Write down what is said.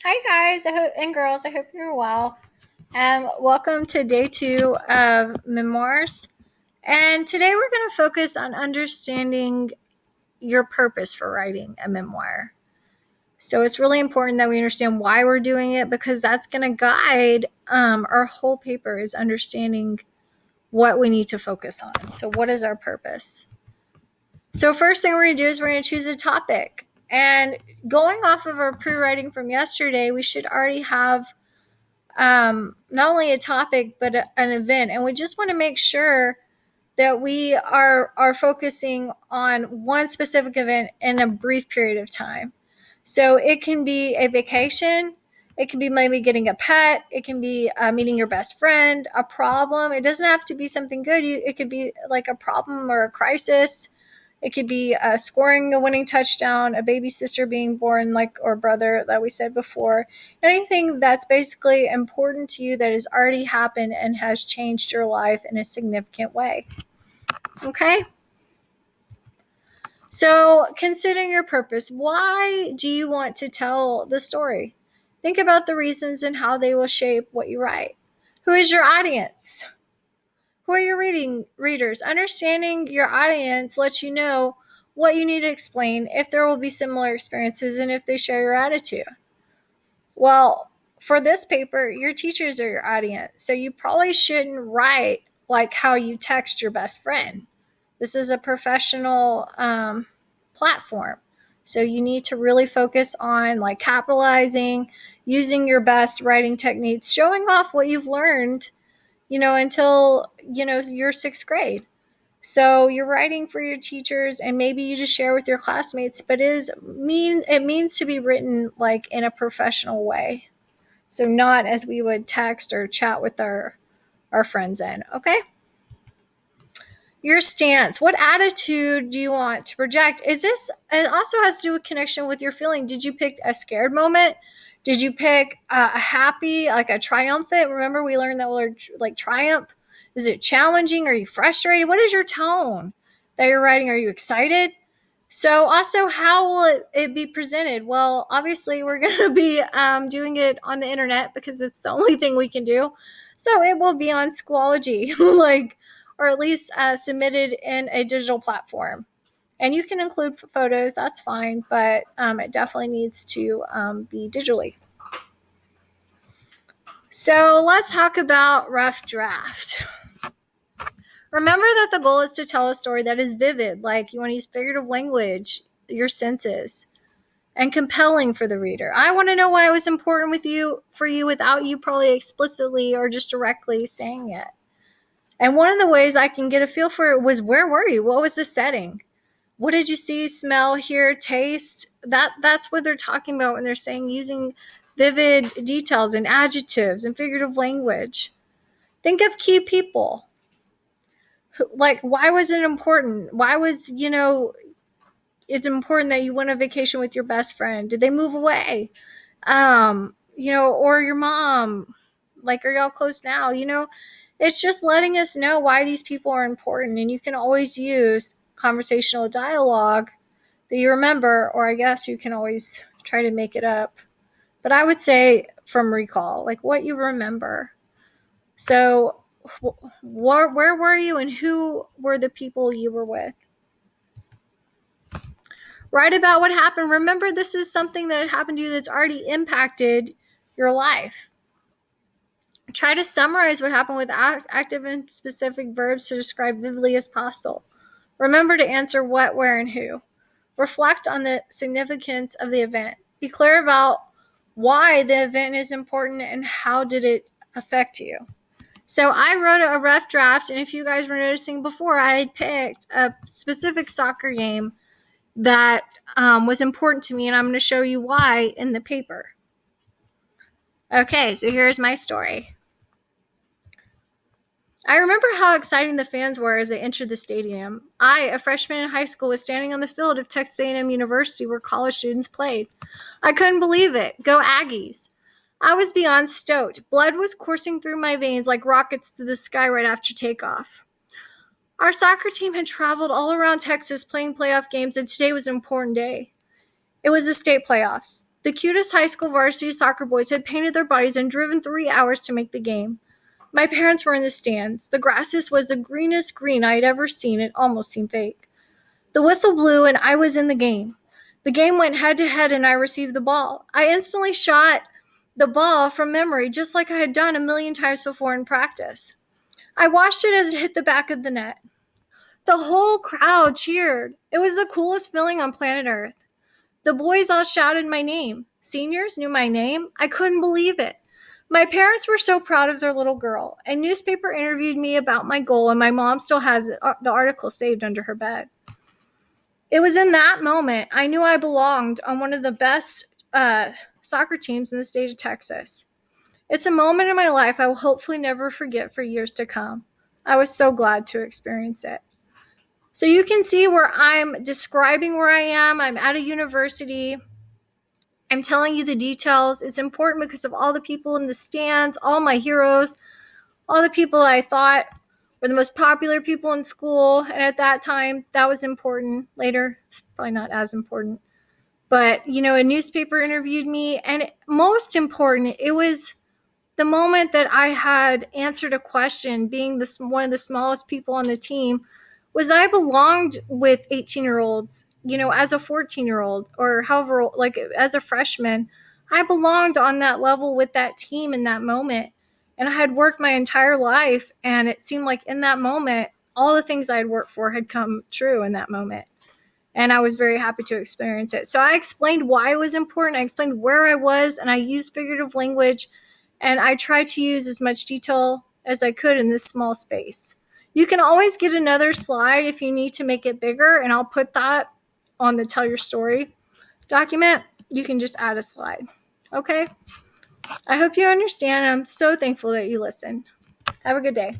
Hi guys, and girls. I hope you're well. Welcome to day 2 of Memoirs. And today we're going to focus on understanding your purpose for writing a memoir. So it's really important that we understand why we're doing it because that's going to guide our whole paper is understanding what we need to focus on. So what is our purpose? So first thing we're going to do is we're going to choose a topic. And going off of our pre-writing from yesterday, we should already have not only a topic but an event, and we just want to make sure that we are focusing on one specific event in a brief period of time. So it can be a vacation, it can be maybe getting a pet, it can be meeting your best friend, a problem. It doesn't have to be something good. It could be like a problem or a crisis. It could be scoring a winning touchdown, a baby sister being born, like or brother that we said before. Anything that's basically important to you that has already happened and has changed your life in a significant way. Okay? So, considering your purpose, why do you want to tell the story? Think about the reasons and how they will shape what you write. Who is your audience? Who are your readers? Understanding your audience lets you know what you need to explain, if there will be similar experiences, and if they share your attitude. Well, for this paper, your teachers are your audience, so you probably shouldn't write like how you text your best friend. This is a professional platform, so you need to really focus on like capitalizing, using your best writing techniques, showing off what you've learned until you're 6th grade. So you're writing for your teachers, and maybe you just share with your classmates, but it means to be written like in a professional way. So not as we would text or chat with our friends in. Okay? Your stance. What attitude do you want to project? It also has to do with connection with your feeling. Did you pick a scared moment? Did you pick a happy, like a triumphant? Remember, we learned that word like triumph. Is it challenging? Are you frustrated? What is your tone that you're writing? Are you excited? So also, how will it be presented? Well, obviously, we're going to be doing it on the internet because it's the only thing we can do. So it will be on Schoology, or at least submitted in a digital platform. And you can include photos, that's fine, but it definitely needs to be digitally. So let's talk about rough draft. Remember that the goal is to tell a story that is vivid, like you want to use figurative language, your senses, and compelling for the reader. I want to know why it was important for you without you probably explicitly or just directly saying it. And one of the ways I can get a feel for it was, where were you? What was the setting? What did you see, smell, hear, taste? That's what they're talking about when they're saying using vivid details and adjectives and figurative language. Think of key people. Like, why was it important? Why was, it's important that you went on vacation with your best friend? Did they move away? Or your mom? Like, are y'all close now? It's just letting us know why these people are important. And you can always use conversational dialogue that you remember, or I guess you can always try to make it up. But I would say from recall, like what you remember. So where were you and who were the people you were with? Write about what happened. Remember, this is something that happened to you that's already impacted your life. Try to summarize what happened with active and specific verbs to describe vividly as possible. Remember to answer what, where, and who. Reflect on the significance of the event. Be clear about why the event is important and how did it affect you. So I wrote a rough draft, and if you guys were noticing before, I had picked a specific soccer game that was important to me, and I'm going to show you why in the paper. Okay, so here's my story. I remember how exciting the fans were as they entered the stadium. I, a freshman in high school, was standing on the field of Texas A&M University where college students played. I couldn't believe it. Go Aggies. I was beyond stoked. Blood was coursing through my veins like rockets to the sky right after takeoff. Our soccer team had traveled all around Texas playing playoff games, and today was an important day. It was the state playoffs. The cutest high school varsity soccer boys had painted their bodies and driven 3 hours to make the game. My parents were in the stands. The grasses was the greenest green I had ever seen. It almost seemed fake. The whistle blew and I was in the game. The game went head to head and I received the ball. I instantly shot the ball from memory, just like I had done a million times before in practice. I watched it as it hit the back of the net. The whole crowd cheered. It was the coolest feeling on planet Earth. The boys all shouted my name. Seniors knew my name. I couldn't believe it. My parents were so proud of their little girl. A newspaper interviewed me about my goal, and my mom still has the article saved under her bed. It was in that moment I knew I belonged on one of the best soccer teams in the state of Texas. It's a moment in my life I will hopefully never forget for years to come. I was so glad to experience it. So you can see where I'm describing where I am. I'm at a university. I'm telling you the details. It's important because of all the people in the stands, all my heroes, all the people I thought were the most popular people in school. And at that time, that was important. Later, it's probably not as important. But, a newspaper interviewed me. And most important, it was the moment that I had answered a question, being one of the smallest people on the team, was I belonged with 18-year-olds, as a 14-year-old or however, like as a freshman. I belonged on that level with that team in that moment. And I had worked my entire life, and it seemed like in that moment, all the things I had worked for had come true in that moment. And I was very happy to experience it. So I explained why it was important. I explained where I was, and I used figurative language. And I tried to use as much detail as I could in this small space. You can always get another slide if you need to make it bigger, and I'll put that on the Tell Your Story document. You can just add a slide. Okay? I hope you understand. I'm so thankful that you listened. Have a good day.